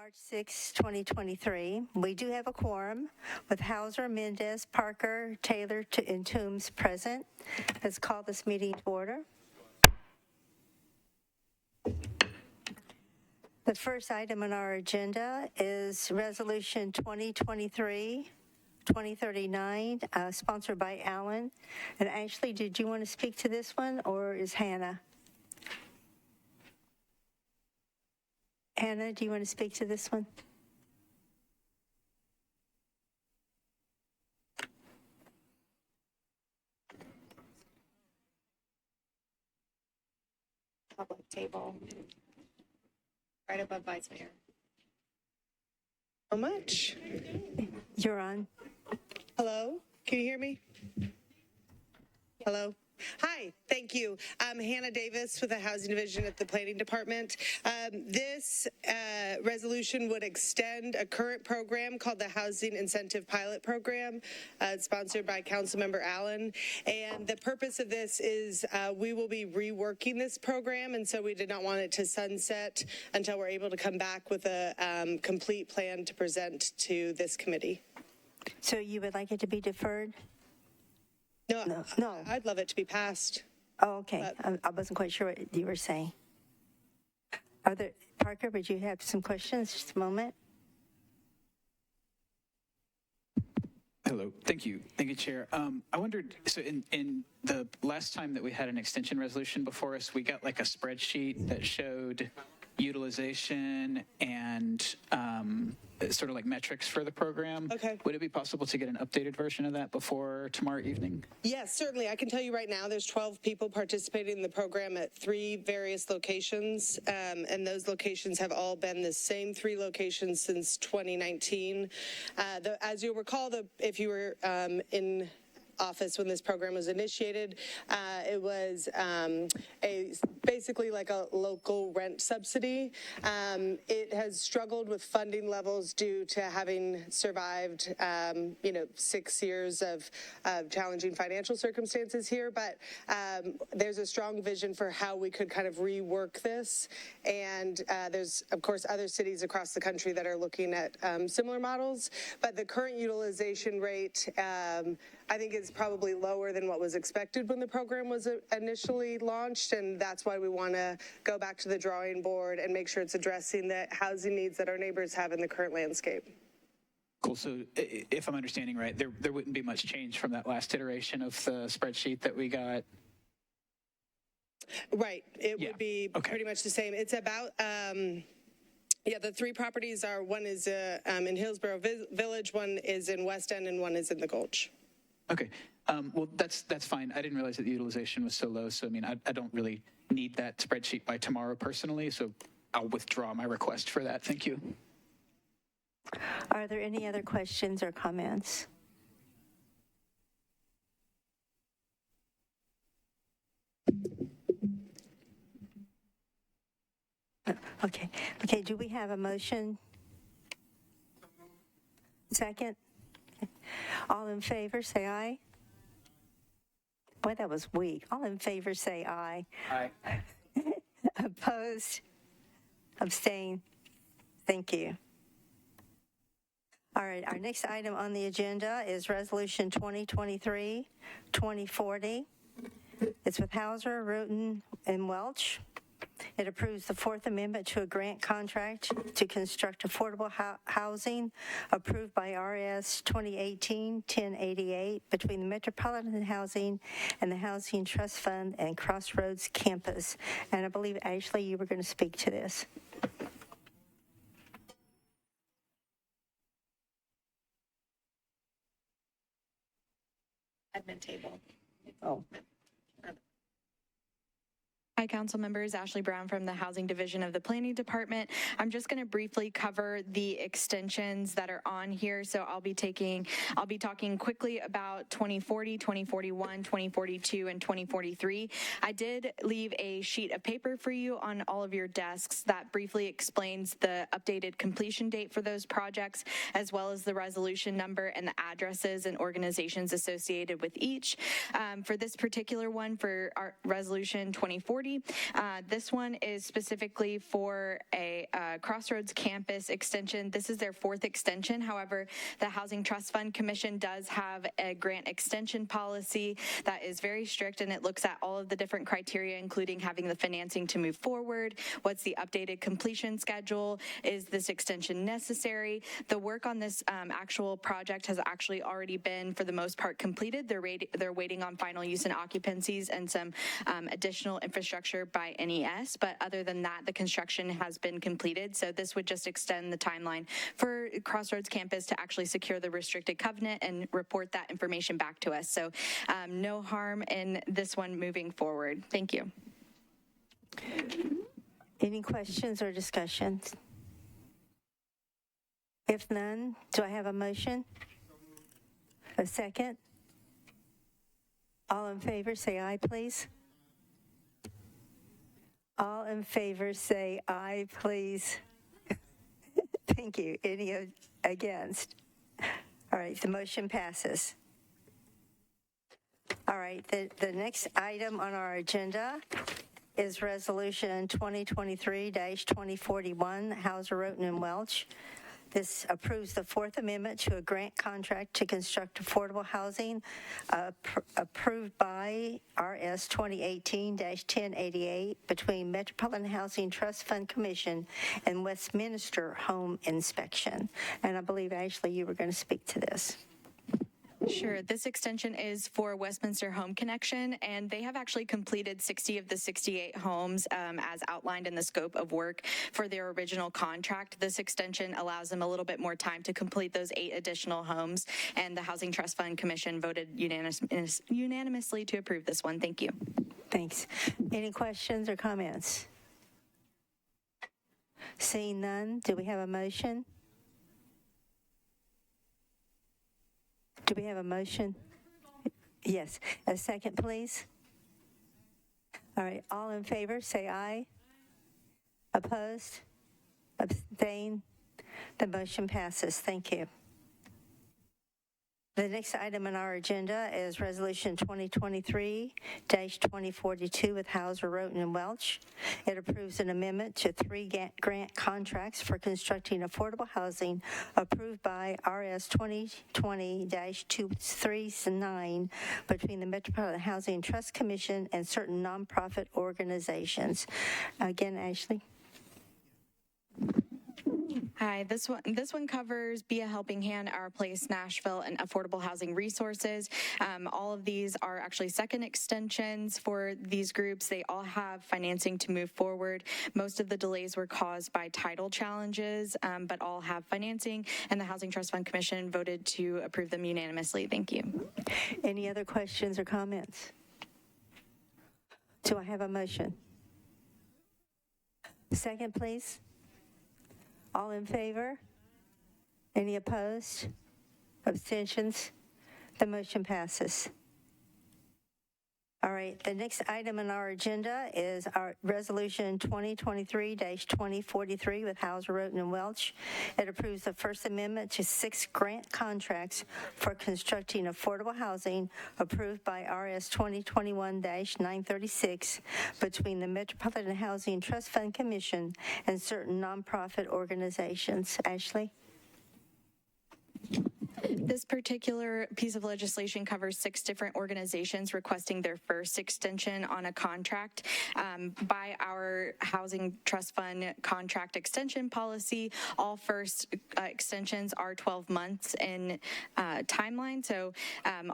March 6, 2023. We do have a quorum with Hauser, Mendez, Parker, Taylor, and Toombs present. Let's call this meeting to order. The first item on our agenda is Resolution 2023-2039, sponsored by Alan. And Ashley, did you want to speak to this one, or is Hannah? Hannah, do you want to speak to this one? Public table, right above Vice Mayor. So much. You're on. Hello, can you hear me? Hello. Hi, thank you. I'm Hannah Davis with the Housing Division at the Planning Department. This resolution would extend a current program called the Housing Incentive Pilot Program, sponsored by Councilmember Allen. And the purpose of this is we will be reworking this program, and so we did not want it to sunset until we're able to come back with a complete plan to present to this committee. So you would like it to be deferred? No. I'd love it to be passed. Oh, okay. I wasn't quite sure what you were saying. Parker, would you have some questions? Just a moment. Hello. Thank you. Thank you, Chair. I wondered, so in the last time that we had an extension resolution before us, we got like a spreadsheet that showed utilization and sort of like metrics for the program. Okay. Would it be possible to get an updated version of that before tomorrow evening? Yes, certainly. I can tell you right now there's 12 people participating in the program at 3 various locations, and those locations have all been the same 3 locations since 2019. As you'll recall, if you were in office when this program was initiated, it was basically like a local rent subsidy. It has struggled with funding levels due to having survived 6 years of challenging financial circumstances here, but there's a strong vision for how we could kind of rework this, and there's of course other cities across the country that are looking at similar models, but the current utilization rate I think is probably lower than what was expected when the program was initially launched, and that's why we want to go back to the drawing board and make sure it's addressing the housing needs that our neighbors have in the current landscape. Cool. So if I'm understanding right, there wouldn't be much change from that last iteration of the spreadsheet that we got? Right. It would be pretty much the same. It's about... the 3 properties are, one is in Hillsborough Village, one is in West End, and one is in the Gulch. Okay. Well, that's fine. I didn't realize that the utilization was so low. So, I mean, I don't really need that spreadsheet by tomorrow personally. So I'll withdraw my request for that. Thank you. Are there any other questions or comments? Okay. Do we have a motion? Second? All in favor, say aye. Boy, that was weak. All in favor, say aye. Aye. Opposed? Abstain? Thank you. All right, our next item on the agenda is Resolution 2023-2040. It's with Hauser, Roten, and Welch. It approves the 4th Amendment to a grant contract to construct affordable housing approved by RS 2018-1088 between the Metropolitan Housing and the Housing Trust Fund and Crossroads Campus. And I believe, Ashley, you were going to speak to this. Admin table. Oh. Hi, council members. Ashley Brown from the Housing Division of the Planning Department. I'm just going to briefly cover the extensions that are on here. So I'll be talking quickly about 2040, 2041, 2042, and 2043. I did leave a sheet of paper for you on all of your desks that briefly explains the updated completion date for those projects, as well as the resolution number and the addresses and organizations associated with each. For this particular one, for our resolution 2040, 2030. This one is specifically for a Crossroads campus extension. This is their 4th extension. However, the Housing Trust Fund Commission does have a grant extension policy that is very strict, and it looks at all of the different criteria, including having the financing to move forward. What's the updated completion schedule? Is this extension necessary? The work on this actual project has actually already been, for the most part, completed. They're waiting on final use and occupancies and some additional infrastructure by NES, but other than that, the construction has been completed. So this would just extend the timeline for Crossroads campus to actually secure the restricted covenant and report that information back to us. So no harm in this one moving forward. Thank you. Any questions or discussions? If none, do I have a motion? A second? All in favor, say aye, please. All in favor, say aye, please. Thank you. Any against? All right, the motion passes. All right, the next item on our agenda is Resolution 2023-2041, Hauser, Roten, and Welch. This approves the 4th Amendment to a grant contract to construct affordable housing approved by RS 2018-1088 between Metropolitan Housing Trust Fund Commission and Westminster Home Inspection. And I believe, Ashley, you were going to speak to this. Sure. This extension is for Westminster Home Connection, and they have actually completed 60 of the 68 homes as outlined in the scope of work for their original contract. This extension allows them a little bit more time to complete those 8 additional homes, and the Housing Trust Fund Commission voted unanimously to approve this one. Thank you. Thanks. Any questions or comments? Seeing none, do we have a motion? Do we have a motion? Yes. A second, please. All right. All in favor, say aye. Opposed? Abstain? The motion passes. Thank you. The next item on our agenda is Resolution 2023-2042 with Hauser, Roten, and Welch. It approves an amendment to 3 grant contracts for constructing affordable housing approved by RS 2020-239 between the Metropolitan Housing Trust Commission and certain nonprofit organizations. Again, Ashley. Hi, this one covers Be a Helping Hand, Our Place, Nashville, and Affordable Housing Resources. All of these are actually second extensions for these groups. They all have financing to move forward. Most of the delays were caused by title challenges, but all have financing, and the Housing Trust Fund Commission voted to approve them unanimously. Thank you. Any other questions or comments? Do I have a motion? Second, please. All in favor? Any opposed? Abstentions? The motion passes. All right, the next item on our agenda is our Resolution 2023-2043 with Hauser, Roten, and Welch. It approves the First Amendment to 6 grant contracts for constructing affordable housing approved by RS 2021-936 between the Metropolitan Housing Trust Fund Commission and certain nonprofit organizations. Ashley? This particular piece of legislation covers 6 different organizations requesting their first extension on a contract. By our Housing Trust Fund contract extension policy, all first extensions are 12 months in timeline. So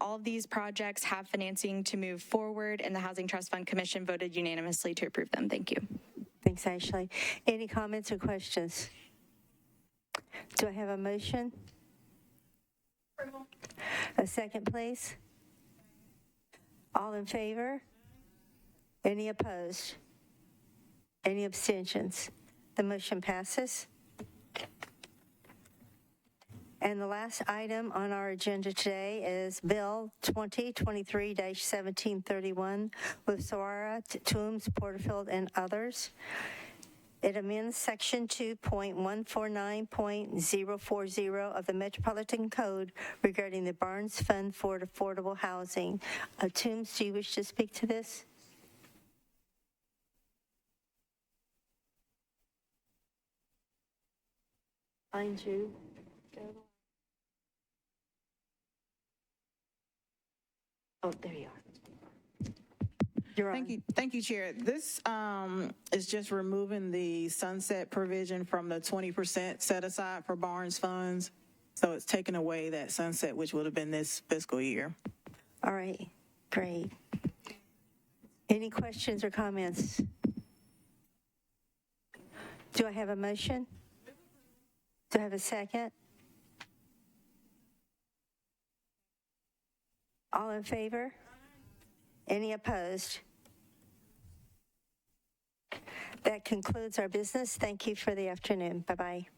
all of these projects have financing to move forward, and the Housing Trust Fund Commission voted unanimously to approve them. Thank you. Thanks, Ashley. Any comments or questions? Do I have a motion? A second, please. All in favor? Any opposed? Any abstentions? The motion passes. And the last item on our agenda today is Bill 2023-1731 with Sawyera, Toombs, Porterfield, and others. It amends Section 2.149.040 of the Metropolitan Code regarding the Barnes Fund for Affordable Housing. Toombs, do you wish to speak to this? Find you. Oh, there you are. You're on. Thank you, Chair. This is just removing the sunset provision from the 20% set aside for Barnes funds. So it's taking away that sunset, which would have been this fiscal year. All right, great. Any questions or comments? Do I have a motion? Do I have a second? All in favor? Any opposed? That concludes our business. Thank you for the afternoon. Bye-bye.